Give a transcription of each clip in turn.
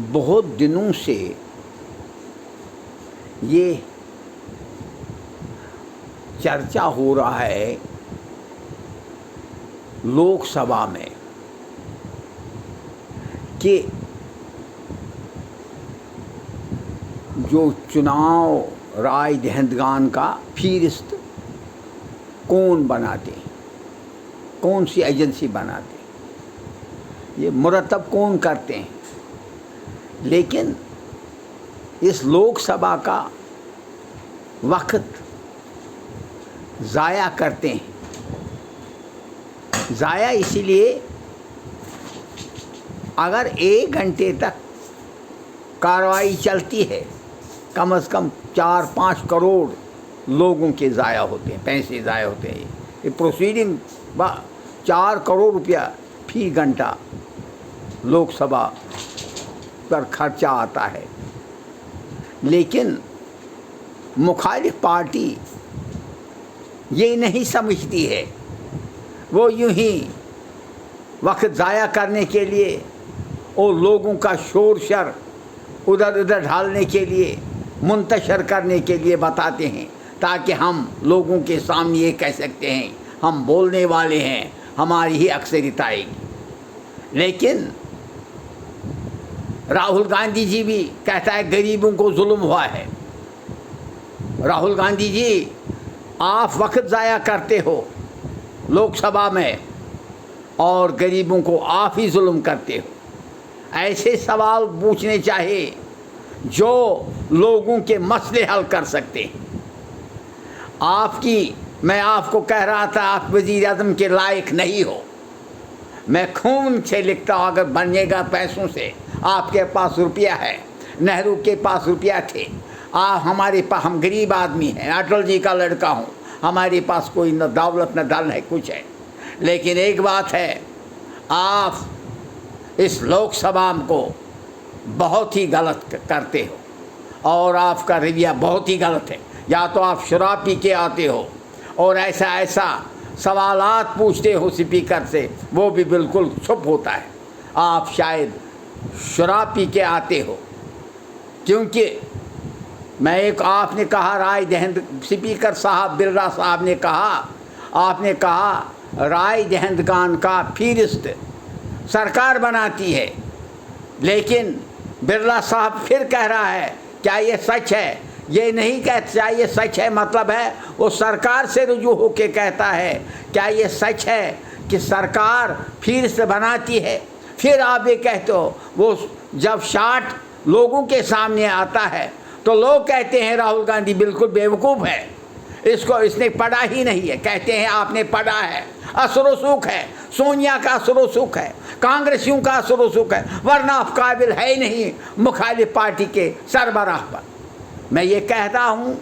बहुत दिनों से ये चर्चा हो रहा है लोकसभा में कि जो चुनाव राय दहिंदगान का फहरिस्त कौन बनाते, कौन सी एजेंसी बनाते, ये मुरतब कौन करते हैं। लेकिन इस लोकसभा का वक्त ज़ाया करते हैं। ज़ाया इसीलिए अगर 1 घंटे तक कार्रवाई चलती है, कम से कम 4-5 करोड़ लोगों के ज़ाया होते हैं, पैसे ज़ाया होते हैं। ये प्रोसीडिंग 4 करोड़ रुपया फी घंटा लोकसभा पर खर्चा आता है। लेकिन मुखालिफ पार्टी ये नहीं समझती है। वो यूं ही वक्त ज़ाया करने के लिए और लोगों का शोर शर उधर उधर ढालने के लिए, मुंतशर करने के लिए बताते हैं, ताकि हम लोगों के सामने ये कह सकते हैं हम बोलने वाले हैं, हमारी ही अक्सरियत आएगी। लेकिन राहुल गांधी जी भी कहता है गरीबों को जुल्म हुआ है। राहुल गांधी जी, आप वक्त ज़ाया करते हो लोकसभा में और गरीबों को आप ही जुल्म करते हो। ऐसे सवाल पूछने चाहिए जो लोगों के मसले हल कर सकते हैं। मैं आपको कह रहा था आप वज़ीर आज़म के लायक नहीं हो। मैं खून से लिखता हूँ, अगर बनेगा पैसों से। आपके पास रुपया है, नेहरू के पास रुपया थे, हमारे पास, हम गरीब आदमी हैं, अटल जी का लड़का हूँ, हमारे पास कोई न दौलत न धन है, कुछ है। लेकिन एक बात है, आप इस लोकसभा को बहुत ही गलत करते हो और आपका रवैया बहुत ही गलत है। या तो आप शराब पी के आते हो और ऐसा सवालात पूछते हो स्पीकर से, वो भी बिल्कुल चुप होता है। आप शायद शराब पी के आते हो, क्योंकि आपने कहा राय दहिंद, स्पीकर साहब बिरला साहब ने कहा, आपने कहा राय दहिंदगान का फहरिस्त सरकार बनाती है। लेकिन बिरला साहब फिर कह रहा है, क्या ये सच है? ये नहीं कहता चाहिए सच है, मतलब है वो सरकार से रुजू होके कहता है। क्या ये सच है कि सरकार फहरिस्त बनाती है? फिर आप ये कहते हो, वो जब शाट लोगों के सामने आता है तो लोग कहते हैं राहुल गांधी बिल्कुल बेवकूफ़ है, इसने पढ़ा ही नहीं है। कहते हैं आपने पढ़ा है, असुरसुख है, सोनिया का असुरसुख है, कांग्रेसियों का असुरसुख है, वरना आप काबिल है ही नहीं मुखालिफ पार्टी के सरबराह पर। मैं ये कहता हूँ,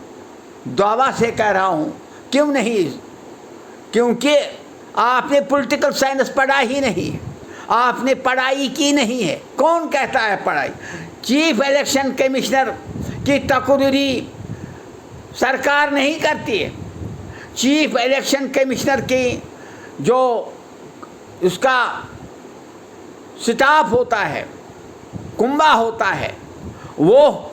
दावा से कह रहा हूँ, क्यों नहीं? क्योंकि आपने पॉलिटिकल साइंस पढ़ा ही नहीं है, आपने पढ़ाई की नहीं है। कौन कहता है पढ़ाई? चीफ इलेक्शन कमिश्नर की तकरीरी सरकार नहीं करती है। चीफ इलेक्शन कमिश्नर की जो उसका स्टाफ होता है, कुंबा होता है, वो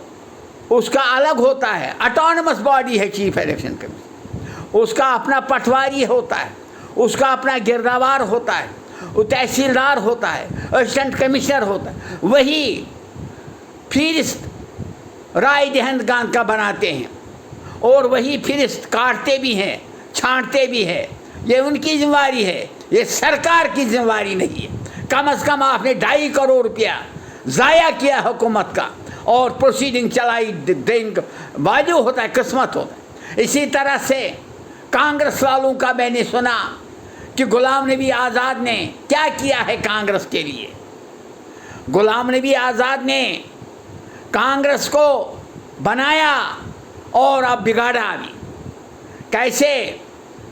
उसका अलग होता है, ऑटोनमस बॉडी है चीफ इलेक्शन कमिश्नर। उसका अपना पटवारी होता है, उसका अपना गिरदावार होता है, वो तहसीलदार होता है, असिस्टेंट कमिश्नर होता है। वही फहरिस्त राय दहिंदगान का बनाते हैं और वही फहरिस्त काटते भी हैं, छांटते भी हैं। ये उनकी जिम्मेवारी है, ये सरकार की जिम्मेवारी नहीं है। कम से कम आपने 2.5 करोड़ रुपया ज़ाया किया हुकूमत का और प्रोसीडिंग चलाई, देंगे वाजू होता है, किस्मत होता है। इसी तरह से कांग्रेस वालों का मैंने सुना कि गुलाम नबी आज़ाद ने क्या किया है कांग्रेस के लिए। गुलाम नबी आज़ाद ने कांग्रेस को बनाया और अब बिगाड़ा भी। कैसे?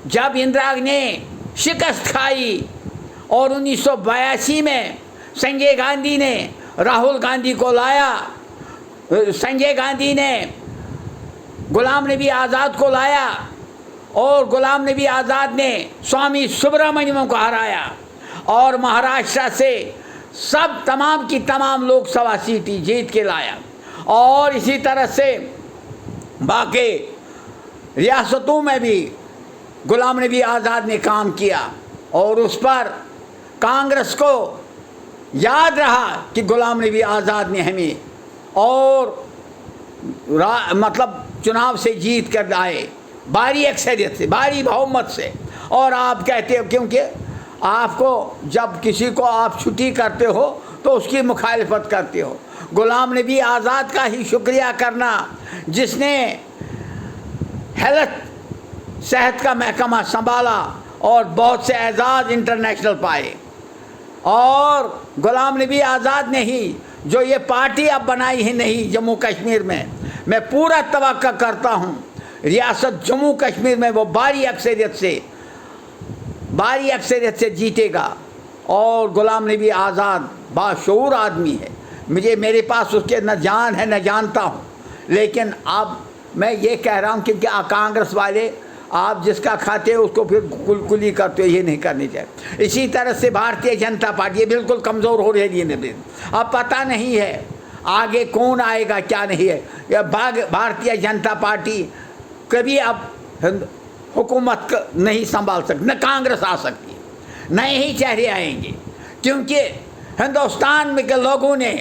जब इंदिरा ने शिकस्त खाई और 1982 में संजय गांधी ने राहुल गांधी को लाया, संजय गांधी ने गुलाम नबी आज़ाद को लाया और गुलाम नबी आज़ाद ने स्वामी सुब्रमण्यम को हराया और महाराष्ट्र से सब तमाम की तमाम लोकसभा सीटें जीत के लाया। और इसी तरह से बाकी रियासतों में भी गुलाम नबी आज़ाद ने काम किया और उस पर कांग्रेस को याद रहा कि गुलाम नबी आज़ाद ने हमें और मतलब चुनाव से जीत कर लाए भारी अक्सरियत से, भारी बहुमत से। और आप कहते हो, क्योंकि आपको जब किसी को आप छुट्टी करते हो तो उसकी मुखालिफत करते हो। गुलाम नबी आज़ाद का ही शुक्रिया करना जिसने हेल्थ सेहत का महकमा संभाला और बहुत से एजाज़ इंटरनेशनल पाए। और गुलाम नबी आज़ाद ने ही जो ये पार्टी अब बनाई है नहीं जम्मू कश्मीर में, मैं पूरा तवक्का करता हूँ रियासत जम्मू कश्मीर में वो भारी अक्सरियत से जीतेगा। और गुलाम नबी आज़ाद बाशऊर आदमी है, मेरे पास उसके न जान है न जानता हूँ, लेकिन अब मैं ये कह रहा हूँ क्योंकि कांग्रेस वाले आप जिसका खाते हो उसको फिर कुलकुली करते हो, ये नहीं करनी चाहिए। इसी तरह से भारतीय जनता पार्टी ये बिल्कुल कमज़ोर हो रही है। अब पता नहीं है आगे कौन आएगा क्या नहीं है। भारतीय जनता पार्टी कभी अब हुकूमत नहीं संभाल सकती, न कांग्रेस आ सकती, नए ही चेहरे आएंगे, क्योंकि हिंदुस्तान में के लोगों ने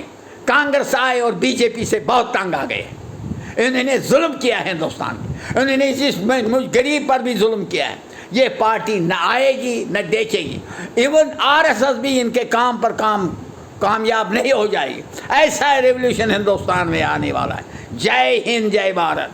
कांग्रेस आए और बीजेपी से बहुत तंग आ गए। इन्होंने जुल्म किया है हिंदुस्तान में, इन्होंने इस गरीब पर भी जुल्म किया है। ये पार्टी न आएगी न देखेगी। इवन आरएसएस भी इनके काम पर कामयाब नहीं हो जाएगी। ऐसा रेवोल्यूशन हिंदुस्तान में आने वाला है। जय हिंद, जय भारत।